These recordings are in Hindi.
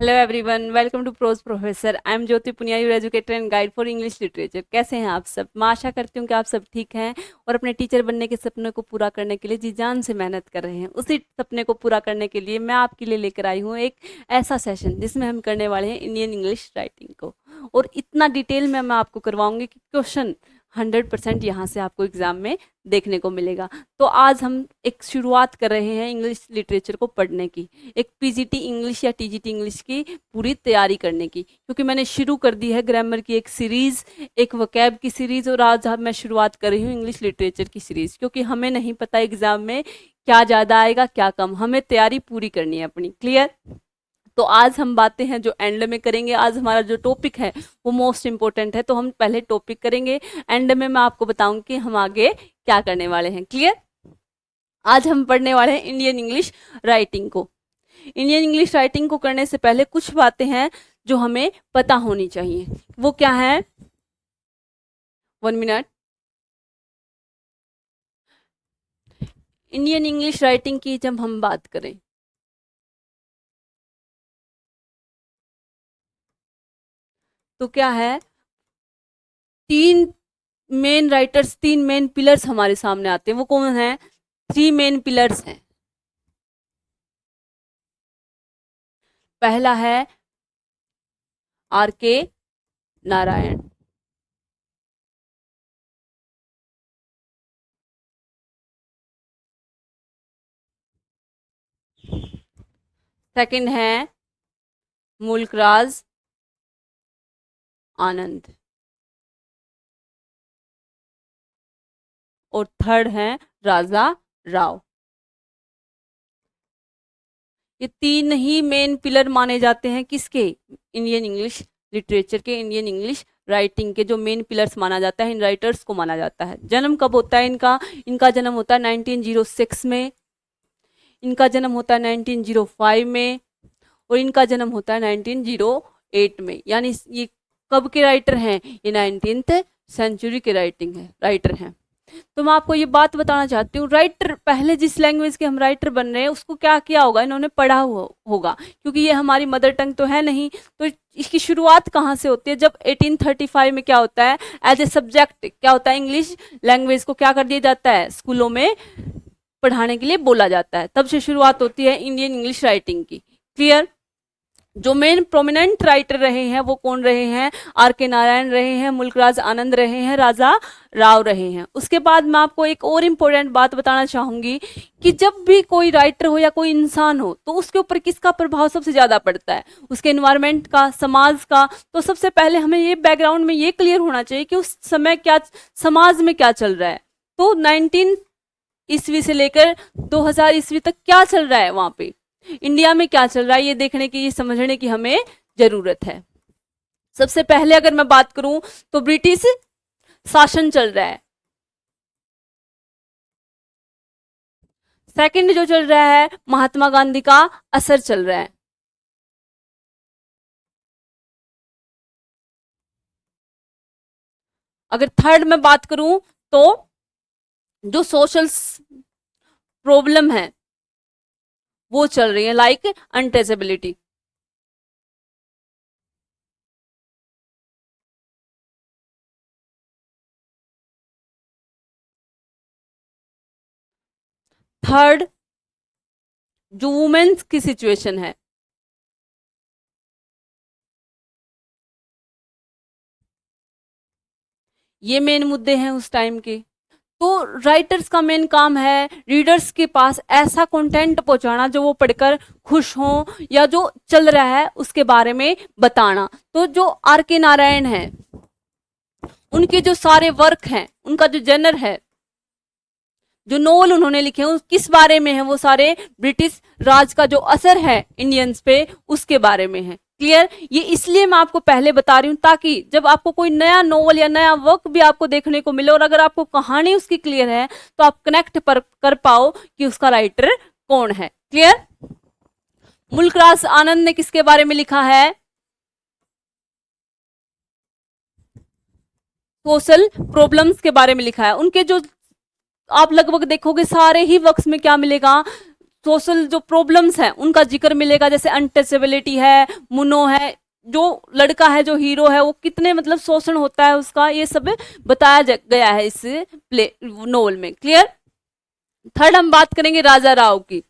Hello everyone, welcome to prose professor. I am Jyoti Punia, your educator and guide for English literature. कैसे हैं आप सब? मैं आशा करती हूँ कि आप सब ठीक हैं और अपने टीचर बनने के सपने को पूरा करने के लिए जी जान से मेहनत कर रहे हैं। उसी सपने को पूरा करने के लिए मैं आपके लिए लेकर आई हूँ एक ऐसा सेशन जिसमें हम करने वाले हैं इंडियन इंग्लिश राइटिंग को, और इतना डिटेल में मैं आपको करवाऊंगी कि क्वेश्चन 100% यहाँ से आपको एग्जाम में देखने को मिलेगा। तो आज हम एक शुरुआत कर रहे हैं इंग्लिश लिटरेचर को पढ़ने की, एक पीजीटी इंग्लिश या टीजीटी इंग्लिश की पूरी तैयारी करने की, क्योंकि मैंने शुरू कर दी है ग्रामर की एक सीरीज, एक वोकैब की सीरीज, और आज मैं शुरुआत कर रही हूँ इंग्लिश लिटरेचर की सीरीज, क्योंकि हमें नहीं पता एग्जाम में क्या ज़्यादा आएगा क्या कम, हमें तैयारी पूरी करनी है अपनी। क्लियर? तो आज हम बातें हैं जो एंड में करेंगे। आज हमारा जो टॉपिक है वो मोस्ट इंपॉर्टेंट है, तो हम पहले टॉपिक करेंगे, एंड में मैं आपको बताऊंगी कि हम आगे क्या करने वाले हैं। क्लियर? आज हम पढ़ने वाले हैं इंडियन इंग्लिश राइटिंग को। इंडियन इंग्लिश राइटिंग को करने से पहले कुछ बातें हैं जो हमें पता होनी चाहिए। वो क्या है? 1 मिनट। इंडियन इंग्लिश राइटिंग की जब हम बात करें तो क्या है, तीन मेन राइटर्स, तीन मेन पिलर्स हमारे सामने आते हैं। वो कौन है? 3 मेन पिलर्स हैं। पहला है आर के नारायण, सेकंड है मुल्कराज आनंद, और थर्ड है राजा राव। ये तीन ही मेन पिलर माने जाते हैं किसके? इंडियन इंग्लिश लिटरेचर के, इंडियन इंग्लिश राइटिंग के जो मेन पिलर्स माना जाता है, इन राइटर्स को माना जाता है। जन्म कब होता है इनका? इनका जन्म होता है 1906 में, इनका जन्म होता है 1905 में, और इनका जन्म होता है 1908 में। यानी ये कब के राइटर हैं? ये 19th सेंचुरी के राइटर हैं। तो मैं आपको ये बात बताना चाहती हूँ, राइटर पहले जिस लैंग्वेज के हम राइटर बन रहे हैं उसको क्या किया होगा? इन्होंने पढ़ा होगा, क्योंकि ये हमारी मदर टंग तो है नहीं। तो इसकी शुरुआत कहाँ से होती है? जब 1835 में क्या होता है, एज ए सब्जेक्ट क्या होता है, इंग्लिश लैंग्वेज को क्या कर दिया जाता है, स्कूलों में पढ़ाने के लिए बोला जाता है। तब से शुरुआत होती है इंडियन इंग्लिश राइटिंग की। क्लियर? जो मेन प्रोमिनेंट राइटर रहे हैं वो कौन रहे हैं? आर के नारायण रहे हैं, मुल्कराज आनंद रहे हैं, राजा राव रहे हैं। उसके बाद मैं आपको एक और इम्पोर्टेंट बात बताना चाहूंगी कि जब भी कोई राइटर हो या कोई इंसान हो तो उसके ऊपर किसका प्रभाव सबसे ज्यादा पड़ता है? उसके एनवायरमेंट का, समाज का। तो सबसे पहले हमें ये बैकग्राउंड में ये क्लियर होना चाहिए कि उस समय क्या समाज में क्या चल रहा है। तो 19 ईस्वी से लेकर 2000 ईस्वी तक क्या चल रहा है वहां पे, इंडिया में क्या चल रहा है, ये देखने की, ये समझने की हमें जरूरत है। सबसे पहले अगर मैं बात करूं तो ब्रिटिश शासन चल रहा है। सेकंड जो चल रहा है, महात्मा गांधी का असर चल रहा है। अगर थर्ड में बात करूं तो जो सोशल प्रॉब्लम है वो चल रही है, लाइक अनट्रेसेबिलिटी। थर्ड जो वुमेन्स की सिचुएशन है, ये मेन मुद्दे हैं उस टाइम के। तो राइटर्स का मेन काम है रीडर्स के पास ऐसा कंटेंट पहुंचाना जो वो पढ़कर खुश हों, या जो चल रहा है उसके बारे में बताना। तो जो आर के नारायण है, उनके जो सारे वर्क हैं, उनका जो जनर है, जो नोवेल उन्होंने लिखे हैं किस बारे में है? वो सारे ब्रिटिश राज का जो असर है इंडियंस पे उसके बारे में है। क्लियर? ये इसलिए मैं आपको पहले बता रही हूं ताकि जब आपको कोई नया नोवेल या नया वर्क भी आपको देखने को मिले और अगर आपको कहानी उसकी क्लियर है तो आप कनेक्ट कर पाओ कि उसका राइटर कौन है। क्लियर? मुल्कराज आनंद ने किसके बारे में लिखा है? सोशल प्रॉब्लम्स के बारे में लिखा है। उनके जो आप लगभग देखोगे सारे ही वर्क्स में क्या मिलेगा? सोशल जो प्रॉब्लम्स हैं उनका जिक्र मिलेगा, जैसे अनटचेबिलिटी है, मुनो है, जो लड़का है जो हीरो है वो कितने मतलब शोषण होता है उसका, ये सब बताया गया है इस प्ले नोवेल में। क्लियर। थर्ड हम बात करेंगे राजा राव की।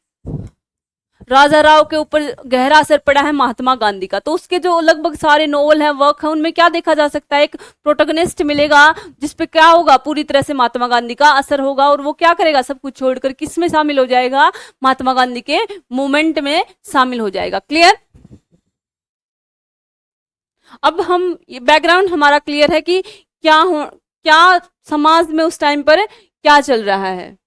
राजा राव के ऊपर गहरा असर पड़ा है महात्मा गांधी का, तो उसके जो लगभग सारे नोवेल हैं, वर्क है, उनमें क्या देखा जा सकता है, एक प्रोटोगनिस्ट मिलेगा जिसपे क्या होगा, पूरी तरह से महात्मा गांधी का असर होगा, और वो क्या करेगा, सब कुछ छोड़कर किस में शामिल हो जाएगा, महात्मा गांधी के मूवमेंट में शामिल हो जाएगा। क्लियर। अब हम बैकग्राउंड हमारा क्लियर है कि क्या समाज में उस टाइम पर क्या चल रहा है।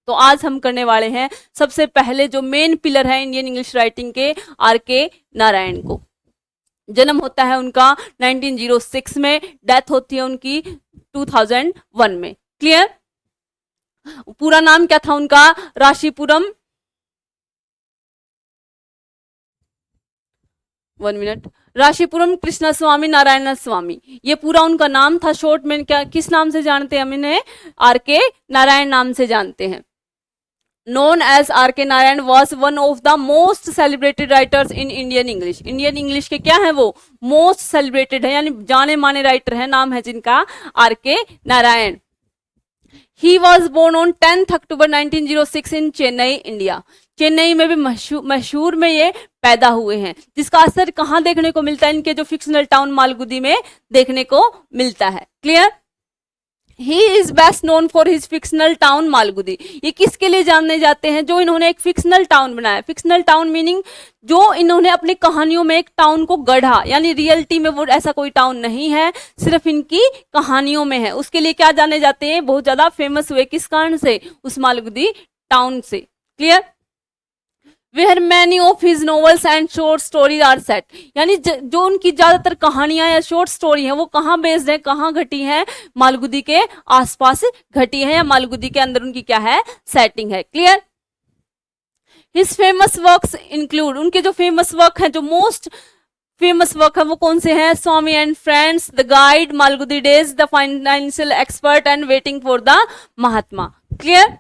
तो आज हम करने वाले हैं सबसे पहले जो मेन पिलर है इंडियन इंग्लिश राइटिंग के, R.K. नारायण को। जन्म होता है उनका 1906 में, डेथ होती है उनकी 2001 में। क्लियर। पूरा नाम क्या था उनका, राशीपुरम, 1 मिनट, राशीपुरम कृष्णा स्वामी नारायण स्वामी, ये पूरा उनका नाम था। शॉर्ट में क्या किस नाम से जानते हैं हम इन्हें, R.K. नारायण नाम से जानते हैं। known as R.K. Narayan was one of the most celebrated writers in Indian English। Indian English के क्या है वो, मोस्ट सेलिब्रेटेड है, यानी जाने माने राइटर है, नाम है जिनका R.K. Narayan. He was born on 10th October 1906 in Chennai, India. Chennai में भी मशहूर में ये पैदा हुए हैं, जिसका असर कहाँ देखने को मिलता है, इनके जो फिक्शनल टाउन मालगुडी में देखने को मिलता है। Clear. He is best known for his fictional town Malgudi. ये किसके लिए जाने जाते हैं, जो इन्होंने एक फिक्शनल टाउन बनाया। फिक्शनल टाउन मीनिंग जो इन्होंने अपनी कहानियों में एक टाउन को गढ़ा, यानी रियलिटी में वो ऐसा कोई टाउन नहीं है, सिर्फ इनकी कहानियों में है। उसके लिए क्या जाने जाते हैं, बहुत ज्यादा फेमस हुए, किस कारण से, उस मालगुडी टाउन से। Clear. Where many of his novels and short stories are set, यानी जो उनकी ज्यादातर कहानियां या शॉर्ट स्टोरी हैं वो कहाँ बेस्ड है, कहाँ घटी है, मालगुडी के आसपास घटी है, या मालगुडी के अंदर उनकी क्या है, सेटिंग है। Clear. His famous works include, उनके जो फेमस वर्क हैं, जो मोस्ट फेमस वर्क है वो कौन से हैं, Swami and friends, the guide, Malgudi days, the financial expert and waiting for the Mahatma. Clear.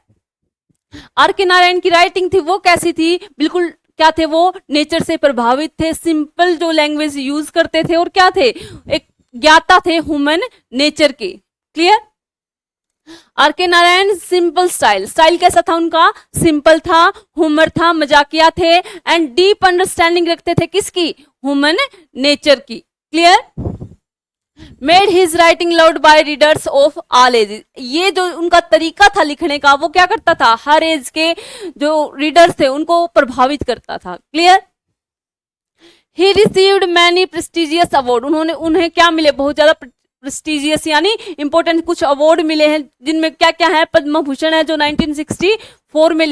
R.K. Narayan की राइटिंग थी वो कैसी थी, बिल्कुल क्या थे, वो नेचर से प्रभावित थे, सिंपल जो लैंग्वेज यूज करते थे, और क्या थे, एक ज्ञाता थे ह्यूमन नेचर के। Clear. R.K. Narayan simple style कैसा था उनका, सिंपल था, ह्यूमर था, मजाकिया थे, एंड डीप अंडरस्टैंडिंग रखते थे किसकी, ह्यूमन नेचर की। Clear. Made his writing loved by readers of all age. ये जो उनका तरीका था लिखने का, वो क्या करता था, हर एज के जो रीडर्स थे उनको प्रभावित करता था। Clear. He received many prestigious award, उन्हें क्या मिले, बहुत ज्यादा प्रेस्टिजियस यानी इंपॉर्टेंट कुछ अवार्ड मिले हैं, जिनमें क्या क्या है, पद्म भूषण है जो 1964 में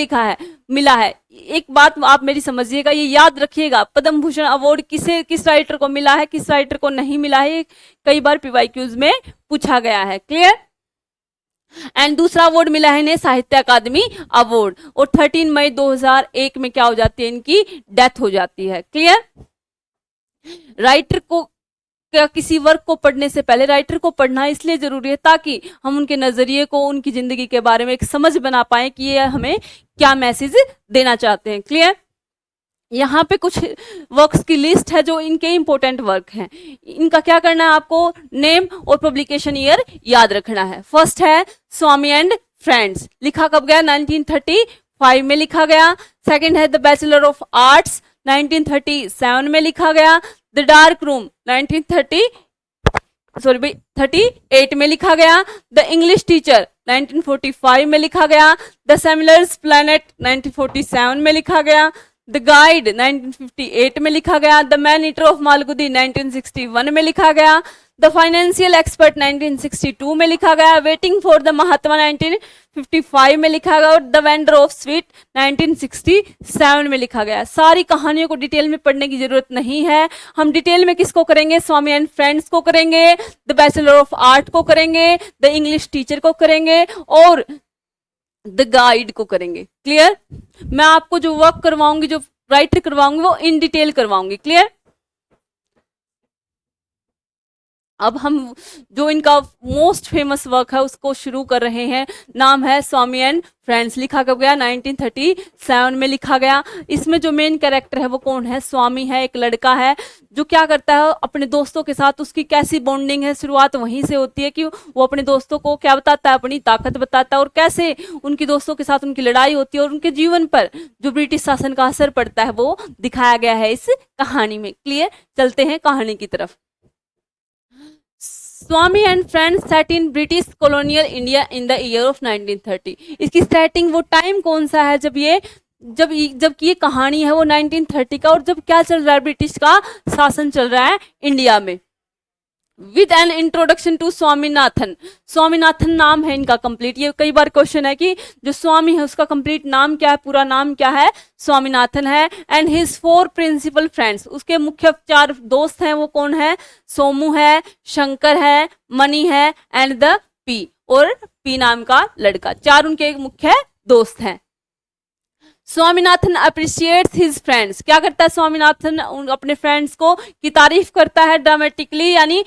मिला है। एक बात आप मेरी समझिएगा, ये याद रखिएगा, पद्म भूषण अवार्ड किस राइटर को मिला है, किस राइटर को नहीं मिला है, कई बार PYQs में पूछा गया है। क्लियर। एंड दूसरा अवार्ड मिला है इन्हें साहित्य अकादमी अवार्ड, और 13 मई 2001 में क्या हो जाती है, इनकी डेथ हो जाती है। क्लियर। राइटर को क्या, किसी वर्क को पढ़ने से पहले राइटर को पढ़ना इसलिए जरूरी है ताकि हम उनके नजरिए को, उनकी जिंदगी के बारे में एक समझ बना पाए कि ये हमें क्या मैसेज देना चाहते हैं। क्लियर। यहाँ पे कुछ वर्क्स की लिस्ट है जो इनके इंपॉर्टेंट वर्क हैं, इनका क्या करना है, आपको नेम और पब्लिकेशन ईयर याद रखना है। फर्स्ट है स्वामी एंड फ्रेंड्स, लिखा कब गया, 1935 में लिखा गया। सेकंड है द बैचलर ऑफ आर्ट्स, 1937 में लिखा गया। द डार्क रूम 38 में लिखा गया। द इंग्लिश टीचर 1945 में लिखा गया। द सेमिलर्स प्लैनेट 1947 में लिखा गया। द गाइड 1958 में लिखा गया। The man eater of Malgudi 1961 में लिखा गया। द फाइनेंशियल एक्सपर्ट 1962 में लिखा गया। वेटिंग फॉर द महात्मा 1955 में लिखा गया। और द वेंडर ऑफ स्वीट 1967 में लिखा गया। सारी कहानियों को डिटेल में पढ़ने की जरूरत नहीं है, हम डिटेल में किसको करेंगे, स्वामी एंड फ्रेंड्स को करेंगे, द बैचलर ऑफ आर्ट को करेंगे, द इंग्लिश टीचर को करेंगे और द गाइड को करेंगे। क्लियर। मैं आपको जो वर्क करवाऊंगी, जो राइटर करवाऊंगी, वो इन डिटेल करवाऊंगी। क्लियर। अब हम जो इनका मोस्ट फेमस वर्क है उसको शुरू कर रहे हैं। नाम है स्वामी एंड फ्रेंड्स। लिखा कब गया? 1937 में लिखा गया। इसमें जो मेन कैरेक्टर है वो कौन है? स्वामी है, एक लड़का है जो क्या करता है अपने दोस्तों के साथ, उसकी कैसी बॉन्डिंग है, शुरुआत वहीं से होती है कि वो अपने दोस्तों को क्या बताता है? अपनी ताकत बताता है, और कैसे उनकी दोस्तों के साथ उनकी लड़ाई होती है और उनके जीवन पर जो ब्रिटिश शासन का असर पड़ता है वो दिखाया गया है इस कहानी में। क्लियर? चलते हैं कहानी की तरफ। Swami and friends set in British colonial India in the year of 1930। इसकी सेटिंग, वो टाइम कौन सा है जबकि ये कहानी है वो 1930 का, और जब क्या चल रहा है? ब्रिटिश का शासन चल रहा है इंडिया में। With an introduction to Swaminathan. Swaminathan नाम है इनका कंप्लीट। ये कई बार क्वेश्चन है कि जो स्वामी है उसका कंप्लीट नाम क्या है, पूरा नाम क्या है? स्वामीनाथन है। एंड हिज 4 प्रिंसिपल फ्रेंड्स, उसके मुख्य 4 दोस्त हैं। वो कौन है? सोमू है, शंकर है, मणि है एंड द पी, और पी नाम का लड़का। 4 उनके मुख्य दोस्त हैं। Swaminathan appreciates his friends. क्या करता है स्वामीनाथन? अपने फ्रेंड्स को की तारीफ करता है ड्रामेटिकली, यानी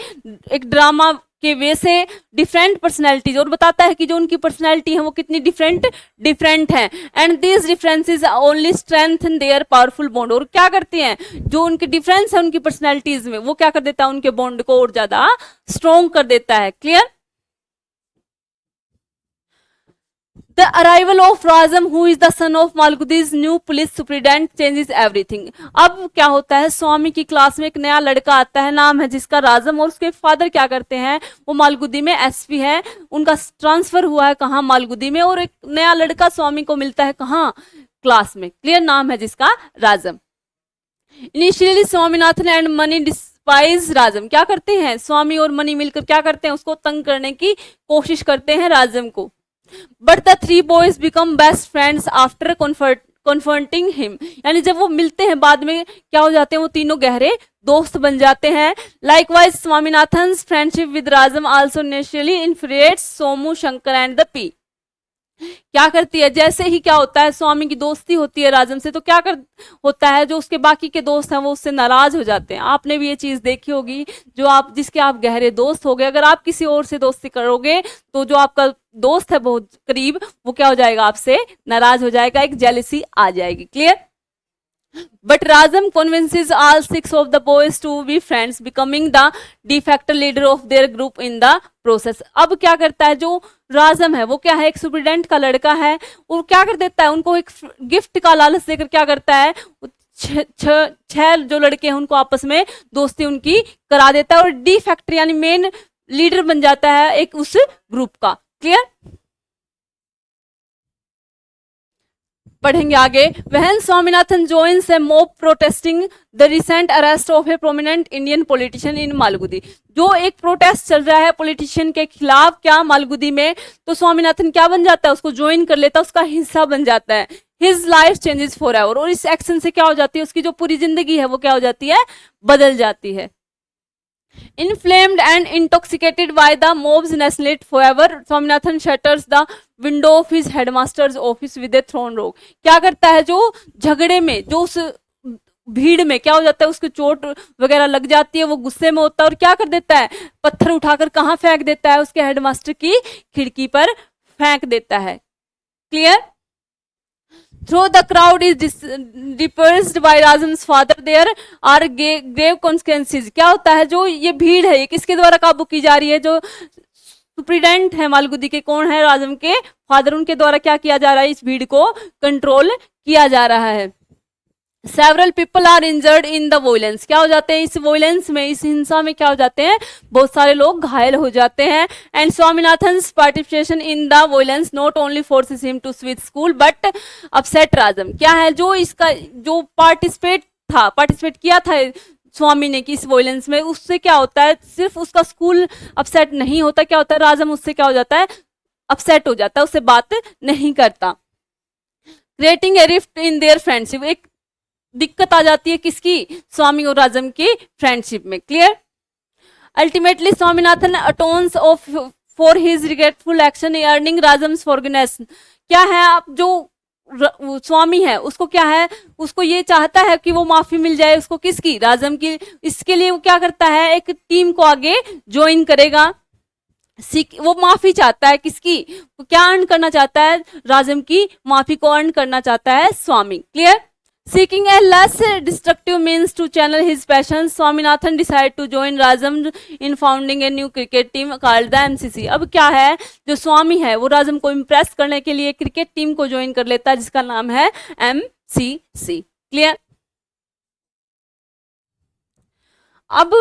एक ड्रामा के वे से, डिफरेंट पर्सनैलिटीज, और बताता है कि जो उनकी पर्सनैलिटी है वो कितनी डिफरेंट है। And these differences only strengthen their powerful bond. और क्या करते हैं? जो उनके डिफरेंस है उनकी पर्सनैलिटीज में, वो क्या कर देता है? उनके बॉन्ड को और ज्यादा स्ट्रॉन्ग कर देता है। Clear? The arrival of Razam, who is the son of Malgudi's new police superintendent, changes everything. अब क्या होता है? स्वामी की क्लास में एक नया लड़का आता है, नाम है जिसका राजम, और उसके फादर क्या करते हैं? वो मालगुदी में एसपी है। उनका ट्रांसफर हुआ है कहाँ? मालगुदी में। और एक नया लड़का स्वामी को मिलता है कहाँ? क्लास में। क्लियर? नाम है जिसका राजम। Initially Swaminathan and money despise राजम। क्या करते हैं? स्वामी और मनी मिलकर क्या करते हैं? उसको तंग करने की कोशिश करते हैं राजम को। But the 3 boys become best friends after confronting him. यानी जब वो मिलते हैं बाद में क्या हो जाते हैं? वो तीनों गहरे दोस्त बन जाते हैं। Likewise, Swaminathan's friendship with Razam also naturally infuriates Somu, Shankar and the P. क्या करती है? जैसे ही क्या होता है? स्वामी की दोस्ती होती है राजम से, तो क्या होता है? जो उसके बाकी के दोस्त हैं वो उससे नाराज हो जाते हैं। आपने भी ये चीज देखी होगी, जिसके आप गहरे दोस्त हो गए, अगर आप किसी और से दोस्ती करोगे तो जो आपका दोस्त है बहुत करीब, वो क्या हो जाएगा? आपसे नाराज हो जाएगा, एक जेलसी आ जाएगी। Clear? But Razam convinces all 6 of the boys to be friends, becoming the de facto leader of their group in the process. अब क्या करता है? जो राजम है वो क्या है? एक सुपरिटेंडेंट का लड़का है, और क्या कर देता है? उनको एक गिफ्ट का लालच देकर क्या करता है? 6 जो लड़के हैं उनको आपस में दोस्ती उनकी करा देता है, और डी फैक्टर यानी मेन लीडर बन जाता है एक उस ग्रुप का। क्लियर? पढ़ेंगे आगे। When Swaminathan joins a mob protesting the recent arrest of a prominent Indian politician in Malgudi. जो एक प्रोटेस्ट चल रहा है पॉलिटिशियन के खिलाफ क्या? मालगुदी में। तो स्वामीनाथन क्या बन जाता है? उसको ज्वाइन कर लेता है, उसका हिस्सा बन जाता है। His life changes forever. और इस एक्शन से क्या हो जाती है? उसकी जो पूरी जिंदगी है वो क्या हो जाती है? बदल जाती है। Inflamed and intoxicated by the mob's nationality forever, Swaminathan shatters the window of his headmaster's office with a thrown rock. क्या करता है? जो झगड़े में, जो उस भीड़ में क्या हो जाता है? उसको चोट वगैरह लग जाती है, वो गुस्से में होता है और क्या कर देता है? पत्थर उठाकर कहाँ फेंक देता है? उसके हेडमास्टर की खिड़की पर फेंक देता है। Clear? Though the crowd is dispersed by Razam's father, there are grave consequences. क्या होता है? जो ये भीड़ है ये किसके द्वारा काबू की जा रही है? जो सुप्रीडेंट है मालगुदी के, कौन है? राजम के फादर, उनके द्वारा क्या किया जा रहा है? इस भीड़ को कंट्रोल किया जा रहा है। Several people are injured in the violence. क्या हो जाते हैं? इस वायलेंस में, इस हिंसा में क्या हो जाते हैं? बहुत सारे लोग घायल हो जाते हैं। And Swaminathan's participation in the violence not only forces him to switch school but upset Razam. क्या है? जो पार्टिसिपेट किया था स्वामी ने कि इस वायलेंस में, उससे क्या होता है? सिर्फ उसका स्कूल अपसेट नहीं होता, क्या होता है? राजम उससे क्या हो जाता है? अपसेट हो जाता है, उससे बात नहीं करता। Creating a rift in their friendship. एक दिक्कत आ जाती है किसकी? स्वामी और राजम की फ्रेंडशिप में। Clear? Ultimately Swaminathan atones for his regretful action earning Rajam's forgiveness. क्या है? आप जो वो स्वामी है उसको क्या है, उसको ये चाहता है कि वो माफी मिल जाए उसको, किसकी, राजम की। इसके लिए वो क्या करता है, एक टीम को आगे ज्वाइन करेगा। वो माफी चाहता है किसकी, वो क्या अर्न करना चाहता है, राजम की माफी को अर्न करना चाहता है Swami. Clear. Seeking a less destructive means to channel his passion, Swaminathan decided to join Rajam in founding a new cricket team called the MCC। अब क्या है, जो स्वामी है वो राजम को इम्प्रेस करने के लिए क्रिकेट टीम को ज्वाइन कर लेता है जिसका नाम है MCC। क्लियर। अब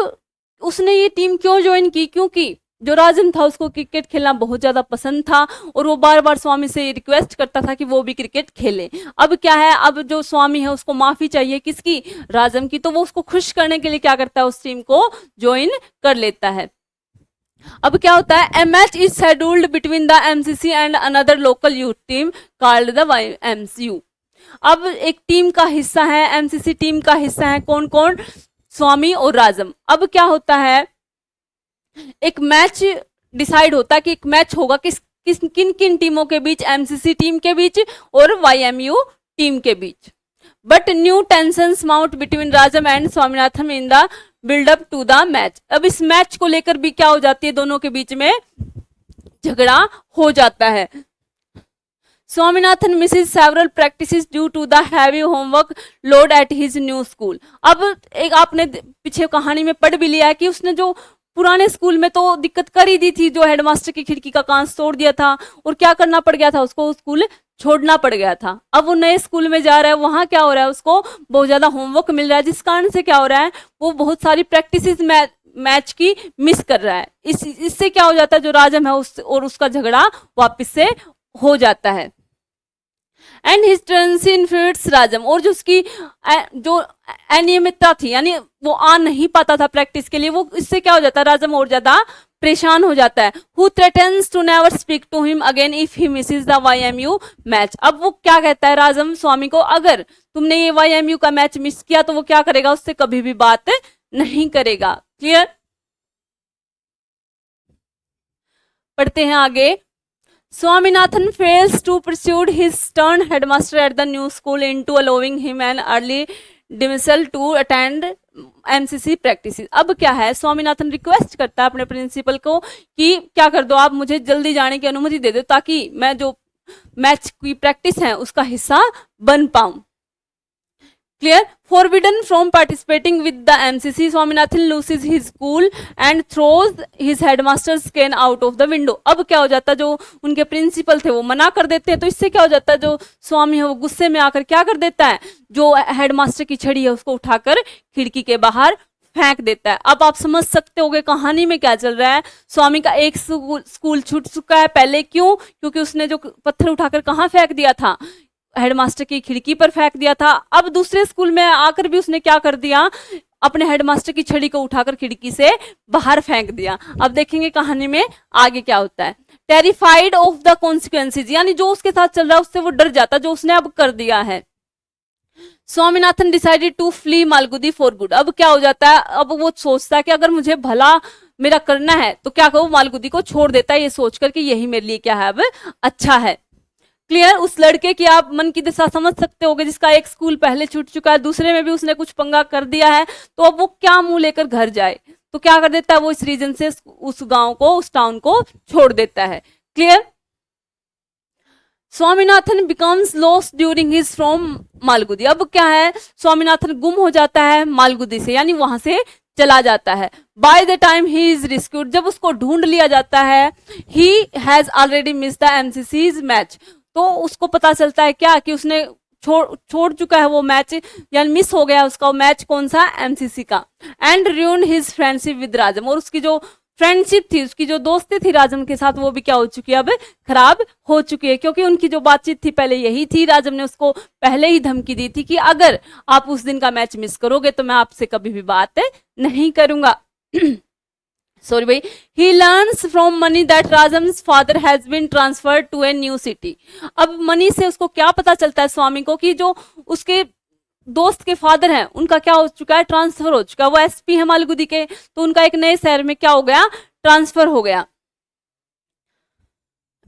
उसने ये टीम क्यों ज्वाइन की, क्योंकि जो राजम था उसको क्रिकेट खेलना बहुत ज्यादा पसंद था और वो बार बार स्वामी से रिक्वेस्ट करता था कि वो भी क्रिकेट खेले। अब क्या है, अब जो स्वामी है उसको माफी चाहिए किसकी, राजम की, तो वो उसको खुश करने के लिए क्या करता है, उस टीम को ज्वाइन कर लेता है। अब क्या होता है, a match is scheduled between the MCC and another local youth team called the YMCU। अब एक टीम का हिस्सा है, एमसीसी टीम का हिस्सा है कौन कौन, स्वामी और राजम। अब क्या होता है, एक मैच डिसाइड होता है कि एक मैच होगा किन किन टीमों के बीच, एमसीसी टीम के बीच और YMU टीम के बीच। But new tensions mount between Rajam and Swaminathan in the buildup to the match. अब इस मैच को लेकर भी क्या हो जाती है, दोनों के बीच में झगड़ा हो जाता है। Swaminathan misses several practices due to the heavy homework load at his new school. अब एक आपने पीछे कहानी में पढ़ भी लिया है कि उसने जो पुराने स्कूल में तो दिक्कत कर ही दी थी, जो हेडमास्टर की खिड़की का कांच तोड़ दिया था और क्या करना पड़ गया था, उसको स्कूल छोड़ना पड़ गया था। अब वो नए स्कूल में जा रहा है, वहां क्या हो रहा है, उसको बहुत ज्यादा होमवर्क मिल रहा है जिस कारण से क्या हो रहा है, वो बहुत सारी प्रैक्टिसेस मैच की मिस कर रहा है। इससे क्या हो जाता है, जो राजम है और उसका झगड़ा वापस से हो जाता है। एंड हिज टेंडेंसी इन्फ्लुएंस राजम, और जो उसकी जो अनियमितता थी, यानी वो आ नहीं पाता था प्रैक्टिस के लिए, वो इससे क्या हो जाता है, राजम और ज्यादा परेशान हो जाता है। Who threatens to never speak to him again if he misses the YMU match. अब वो क्या कहता है राजम स्वामी को, अगर तुमने ये YMU का मैच मिस किया तो वो क्या करेगा, उससे कभी भी बात नहीं करेगा। क्लियर। पढ़ते हैं आगे। Swaminathan fails to pursue his stern headmaster at the new school into allowing him an early dismissal to attend MCC practices। अब क्या है, स्वामीनाथन रिक्वेस्ट करता है अपने प्रिंसिपल को कि क्या कर दो, आप मुझे जल्दी जाने की अनुमति दे दो ताकि मैं जो मैच की प्रैक्टिस है उसका हिस्सा बन पाऊं। Clear. Forbidden from participating with the MCC, Swaminathan loses his cool and throws his headmaster's cane out of the window। अब क्या हो जाता है, जो उनके प्रिंसिपल थे वो मना कर देते हैं, तो इससे क्या हो जाता है, जो स्वामी है वो गुस्से में आकर क्या कर देता है, जो हेडमास्टर की छड़ी है उसको उठाकर खिड़की के बाहर फेंक देता है। अब आप समझ सकते होगे कहानी में क्या चल रहा है, स्वामी का एक स्कूल छूट चुका है पहले, क्यों, क्योंकि उसने जो पत्थर उठाकर कहाँ फेंक दिया था, हेडमास्टर की खिड़की पर फेंक दिया था। अब दूसरे स्कूल में आकर भी उसने क्या कर दिया, अपने हेडमास्टर की छड़ी को उठाकर खिड़की से बाहर फेंक दिया। अब देखेंगे कहानी में आगे क्या होता है। टेरिफाइड ऑफ द कॉन्सिक्वेंसेज, यानी जो उसके साथ चल रहा है उससे वो डर जाता जो उसने अब कर दिया है। Swaminathan decided to flee Malgudi for good. अब क्या हो जाता है, अब वो सोचता है कि अगर मुझे भला मेरा करना है तो क्या करो, मालगुदी को छोड़ देता है, ये सोचकर कि यही मेरे लिए क्या है अब अच्छा है। क्लियर। उस लड़के की आप मन की दशा समझ सकते होगे, जिसका एक स्कूल पहले छूट चुका है, दूसरे में भी उसने कुछ पंगा कर दिया है, तो अब वो क्या मुंह लेकर घर जाए, तो क्या कर देता है, वो इस रीजन से उस गांव को, उस टाउन को छोड़ देता है। Clear. Swaminathan becomes lost during his from Malgudi. अब क्या है, स्वामीनाथन गुम हो जाता है मालगुदी से, यानी वहां से चला जाता है। By the time he is rescued, जब उसको ढूंढ लिया जाता है, he has already miss the MCC's match, तो उसको पता चलता है क्या कि उसने छोड़ चुका है वो मैच, यानी मिस हो गया उसका वो मैच, कौन सा, एमसीसी का। And ruined his friendship with राजम, और उसकी जो फ्रेंडशिप थी, उसकी जो दोस्ती थी राजम के साथ, वो भी क्या हो चुकी है, अब खराब हो चुकी है, क्योंकि उनकी जो बातचीत थी पहले यही थी, राजम ने उसको पहले ही धमकी दी थी कि अगर आप उस दिन का मैच मिस करोगे तो मैं आपसे कभी भी बात नहीं करूंगा। सॉरी भाई। He learns from Mani that Rajam's father has been transferred to a new city. अब मनी से उसको क्या पता चलता है स्वामी को कि जो उसके दोस्त के फादर हैं उनका क्या हो चुका है, ट्रांसफर हो चुका है, वो एसपी है मालगुदी के, तो उनका एक नए शहर में क्या हो गया, ट्रांसफर हो गया।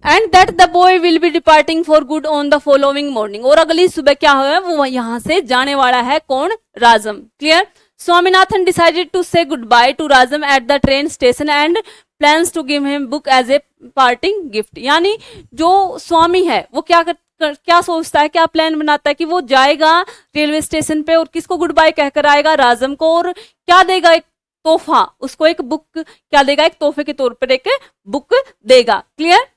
And that the boy will be departing for good on the following morning, और अगली सुबह क्या हुआ, वो यहाँ से जाने वाला है, कौन, Rajam. Clear. Swaminathan decided to say goodbye to Rajam at the train station and plans to give him book as a parting gift. यानी जो स्वामी है वो क्या सोचता है, क्या प्लान बनाता है कि वो जाएगा रेलवे स्टेशन पे और किसको गुड बाय कहकर आएगा, राजम को, और क्या देगा, एक तोहफा, उसको एक बुक क्या देगा, एक तोहफे के तौर पर एक बुक देगा। क्लियर।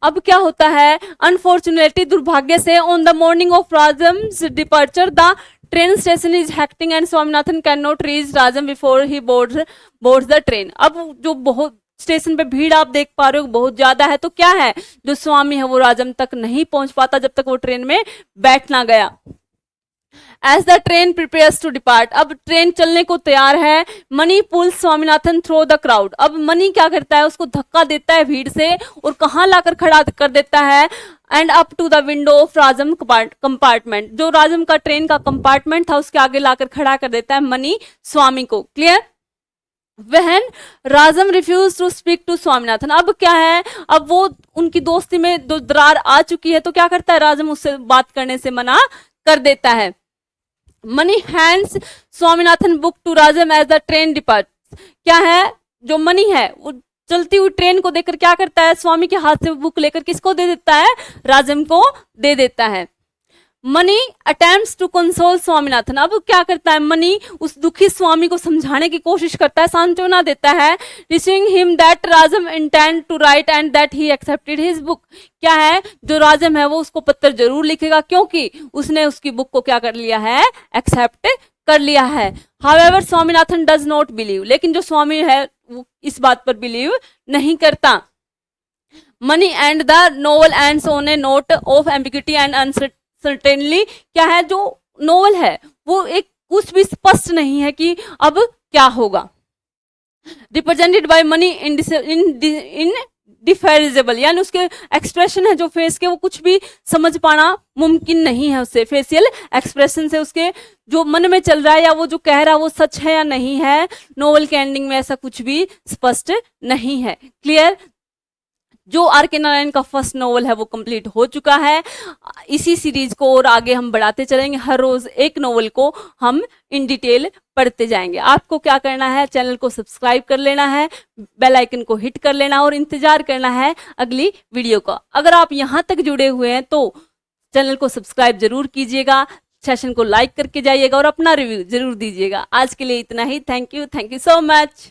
अब क्या होता है, अनफॉर्चुनेटली, दुर्भाग्य से, on the morning of Rajam's departure the train station is hectic and Swaminathan can not reach Rajam before he boards the train. अब जो बहुत स्टेशन पे भीड़ आप देख पा रहे हो बहुत ज्यादा है, तो क्या है, जो स्वामी है वो राजम तक नहीं पहुंच पाता जब तक वो ट्रेन में बैठ ना गया। As the train prepares to depart, अब ट्रेन चलने को तैयार है, Mani pulls Swaminathan through the crowd. अब मनी क्या करता है, उसको धक्का देता है भीड़ से और कहाँ लाकर खड़ा कर देता है, end up to the window of Rajam compartment, जो राजम का ट्रेन का कंपार्टमेंट था उसके आगे लाकर खड़ा कर देता है मनी स्वामी को। Clear. When Rajam refuse to speak to Swaminathan, अब क्या है, अब वो उनकी दोस्ती में जो दरार आ चुकी है, तो क्या करता है, राजम उससे बात करने से मना कर देता है। Mani hands Swaminathan book to Rajam as the train depart, क्या है, जो मनी है वो चलती हुई ट्रेन को देखकर क्या करता है, स्वामी के हाथ से बुक लेकर किसको दे देता है, राजम को दे देता है। Mani attempts to console Swaminathan, अब क्या करता है, मनी उस दुखी स्वामी को समझाने की कोशिश करता है, सांत्वना देता है, receiving him that Rajam intend to write and that he accepted his book, क्या है, जो राजम है वो उसको पत्र जरूर लिखेगा क्योंकि उसने उसकी बुक को क्या कर लिया है, एक्सेप्ट कर लिया है। However Swaminathan does not believe, लेकिन जो स्वामी है वो इस बात पर बिलीव नहीं करता। Mani and the novel ends on a note of ambiguity and uncertainly, क्या है, जो नोवेल है वो एक कुछ भी स्पष्ट नहीं है कि अब क्या होगा। रिप्रेजेंटेड बाय मनी इन डिफेरिजेबल, यानी उसके एक्सप्रेशन है जो फेस के वो कुछ भी समझ पाना मुमकिन नहीं है, उससे फेशियल एक्सप्रेशन से उसके जो मन में चल रहा है या वो जो कह रहा है वो सच है या नहीं है, नोवेल के एंडिंग में ऐसा कुछ भी स्पष्ट नहीं है। क्लियर। जो आर के नारायण का फर्स्ट नोवेल है वो कंप्लीट हो चुका है। इसी सीरीज को और आगे हम बढ़ाते चलेंगे, हर रोज एक नोवेल को हम इन डिटेल पढ़ते जाएंगे। आपको क्या करना है, चैनल को सब्सक्राइब कर लेना है, बेल आइकन को हिट कर लेना और इंतजार करना है अगली वीडियो का। अगर आप यहाँ तक जुड़े हुए हैं तो चैनल को सब्सक्राइब जरूर कीजिएगा, सेशन को लाइक करके जाइएगा और अपना रिव्यू जरूर दीजिएगा। आज के लिए इतना ही। Thank you so much.